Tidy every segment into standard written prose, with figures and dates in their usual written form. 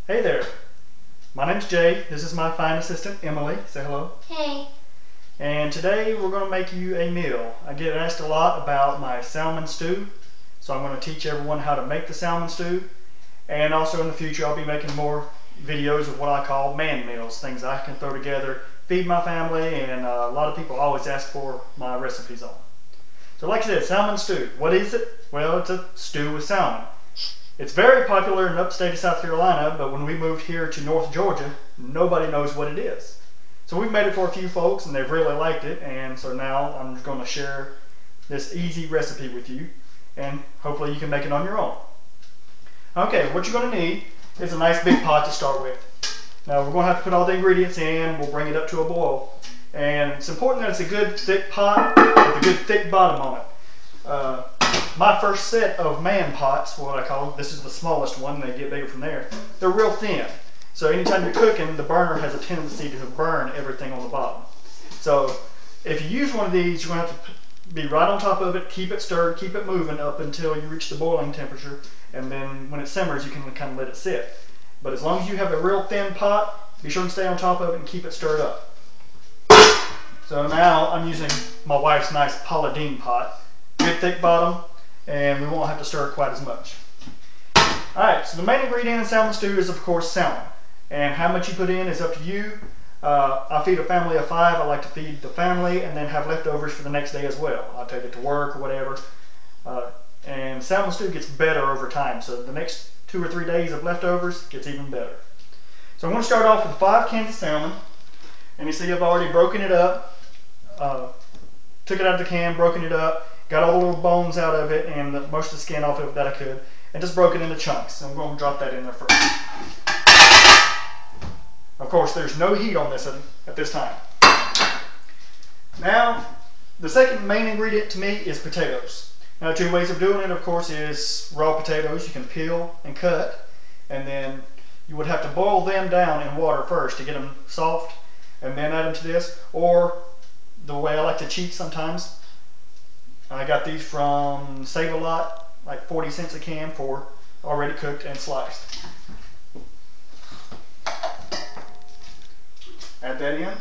Hey there, my name's Jay. This is my fine assistant, Emily. Say hello. Hey. And today we're going to make you a meal. I get asked a lot about my salmon stew, so I'm going to teach everyone how to make the salmon stew. And also in the future I'll be making more videos of what I call man meals, things I can throw together, feed my family, and a lot of people always ask for my recipes on. So like I said, salmon stew. What is it? Well, it's a stew with salmon. It's very popular in upstate of South Carolina, but when we moved here to North Georgia, nobody knows what it is. So we've made it for a few folks and they've really liked it, and so now I'm just going to share this easy recipe with you, and hopefully you can make it on your own. Okay, what you're going to need is a nice big pot to start with. Now we're going to have to put all the ingredients in, we'll bring it up to a boil. And it's important that it's a good thick pot with a good thick bottom on it. My first set of man pots, what I call them, this is the smallest one, they get bigger from there. They're real thin. So anytime you're cooking, the burner has a tendency to burn everything on the bottom. So if you use one of these, you're going to have to be right on top of it, keep it stirred, keep it moving up until you reach the boiling temperature, and then when it simmers, you can kind of let it sit. But as long as you have a real thin pot, be sure to stay on top of it and keep it stirred up. So now I'm using my wife's nice Paula Deen pot. Good thick bottom, and we won't have to stir it quite as much. Alright, so the main ingredient in salmon stew is of course salmon. And how much you put in is up to you. I feed a family of 5. I like to feed the family and then have leftovers for the next day as well. I'll take it to work or whatever. And salmon stew gets better over time, so the next 2 or 3 days of leftovers gets even better. So I'm going to start off with 5 cans of salmon. And you see I've already broken it up. Took it out of the can, broken it up, got all the little bones out of it and most of the skin off of it that I could, and just broke it into chunks. And I'm going to drop that in there first. Of course, there's no heat on this at this time. Now, the second main ingredient to me is potatoes. Now, 2 ways of doing it, of course, is raw potatoes. You can peel and cut, and then you would have to boil them down in water first to get them soft, and then add them to this. Or the way I like to cheat sometimes, I got these from Save-A-Lot, like 40 cents a can for already cooked and sliced. Add that in.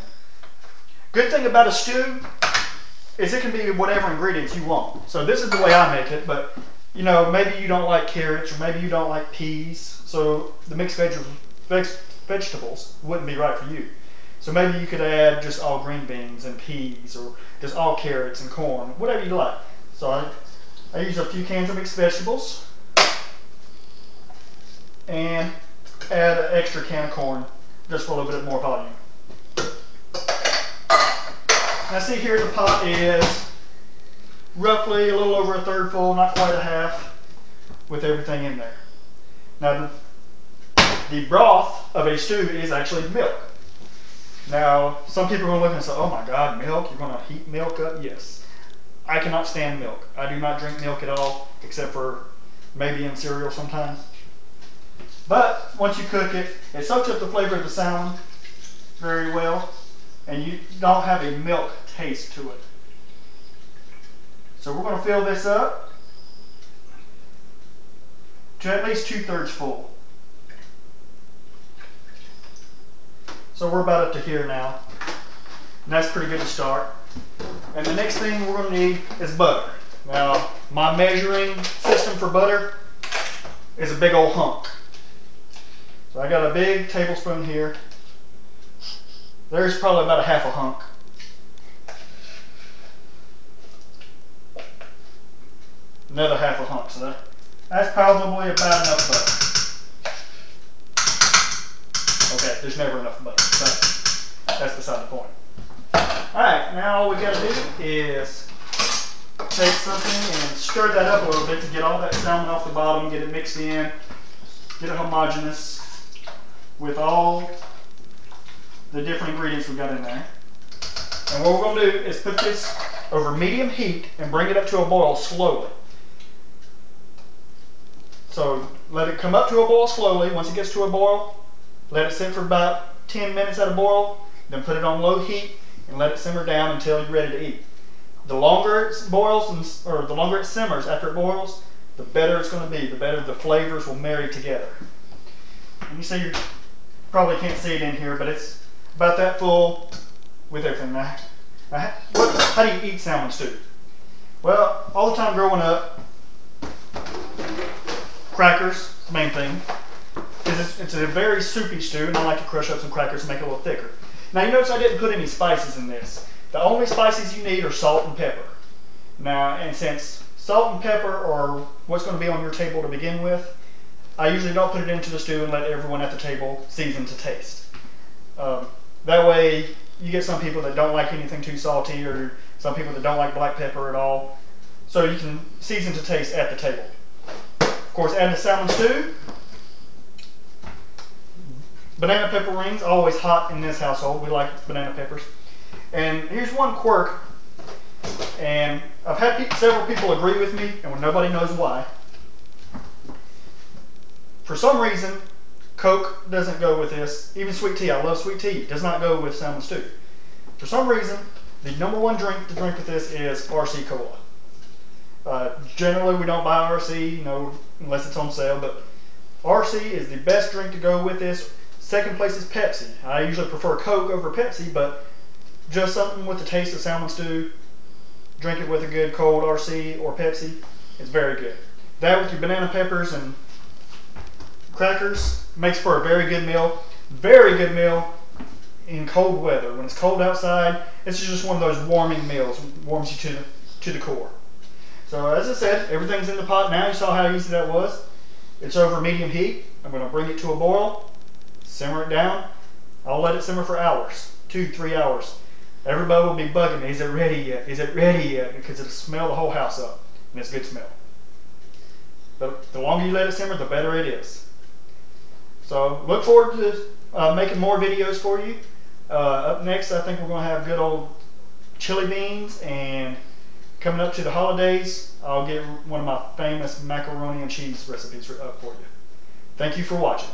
Good thing about a stew is it can be whatever ingredients you want. So this is the way I make it, but you know, maybe you don't like carrots or maybe you don't like peas, so the mixed vegetables wouldn't be right for you. So maybe you could add just all green beans and peas, or just all carrots and corn, whatever you like. So I use a few cans of mixed vegetables and add an extra can of corn just for a little bit more volume. Now see here, the pot is roughly a little over a third full, not quite a half, with everything in there. Now the broth of a stew is actually milk. Now, some people are going to look and say, oh my God, milk? You're going to heat milk up? Yes. I cannot stand milk. I do not drink milk at all, except for maybe in cereal sometimes. But once you cook it, it soaks up the flavor of the salmon very well, and you don't have a milk taste to it. So we're going to fill this up to at least 2/3 full. So we're about up to here now, and that's pretty good to start. And the next thing we're going to need is butter. Now, my measuring system for butter is a big old hunk. So I got a big tablespoon here. There's probably about a half a hunk. Another half a hunk, so that's probably about enough butter. Okay, there's never enough butter, but that's beside the point. Alright, now all we gotta do is take something and stir that up a little bit to get all that salmon off the bottom, get it mixed in, get it homogeneous with all the different ingredients we got in there. And what we're gonna do is put this over medium heat and bring it up to a boil slowly. So let it come up to a boil slowly. Once it gets to a boil, let it sit for about 10 minutes at a boil, then put it on low heat and let it simmer down until you're ready to eat. The longer it boils, or the longer it simmers after it boils, the better it's going to be. The better the flavors will marry together. And you see, you probably can't see it in here, but it's about that full with everything. Now how do you eat salmon stew? Well, all the time growing up, crackers, the main thing. It's a very soupy stew, and I like to crush up some crackers and make it a little thicker. Now you notice I didn't put any spices in this. The only spices you need are salt and pepper. Now, and since salt and pepper are what's going to be on your table to begin with, I usually don't put it into the stew and let everyone at the table season to taste. That way you get some people that don't like anything too salty, or some people that don't like black pepper at all. So you can season to taste at the table. Of course, add the salmon stew. Banana pepper rings, always hot in this household. We like banana peppers. And here's one quirk, and I've had several people agree with me, and nobody knows why. For some reason, Coke doesn't go with this. Even sweet tea, I love sweet tea, does not go with salmon stew. For some reason, the #1 drink to drink with this is RC Cola. Generally, we don't buy RC, unless it's on sale, but RC is the best drink to go with this. Second place is Pepsi. I usually prefer Coke over Pepsi, but just something with the taste of salmon stew, drink it with a good cold RC or Pepsi, it's very good. That with your banana peppers and crackers makes for a very good meal. Very good meal in cold weather. When it's cold outside, it's just one of those warming meals. It warms you to the core. So as I said, everything's in the pot now. You saw how easy that was. It's over medium heat. I'm going to bring it to a boil, simmer it down. I'll let it simmer for hours, 2-3 hours. Everybody will be bugging me, is it ready yet? Is it ready yet? Because it'll smell the whole house up, and it's a good smell. But the longer you let it simmer, the better it is. So look forward to making more videos for you. Up next, I think we're going to have good old chili beans, and coming up to the holidays, I'll get one of my famous macaroni and cheese recipes up for you. Thank you for watching.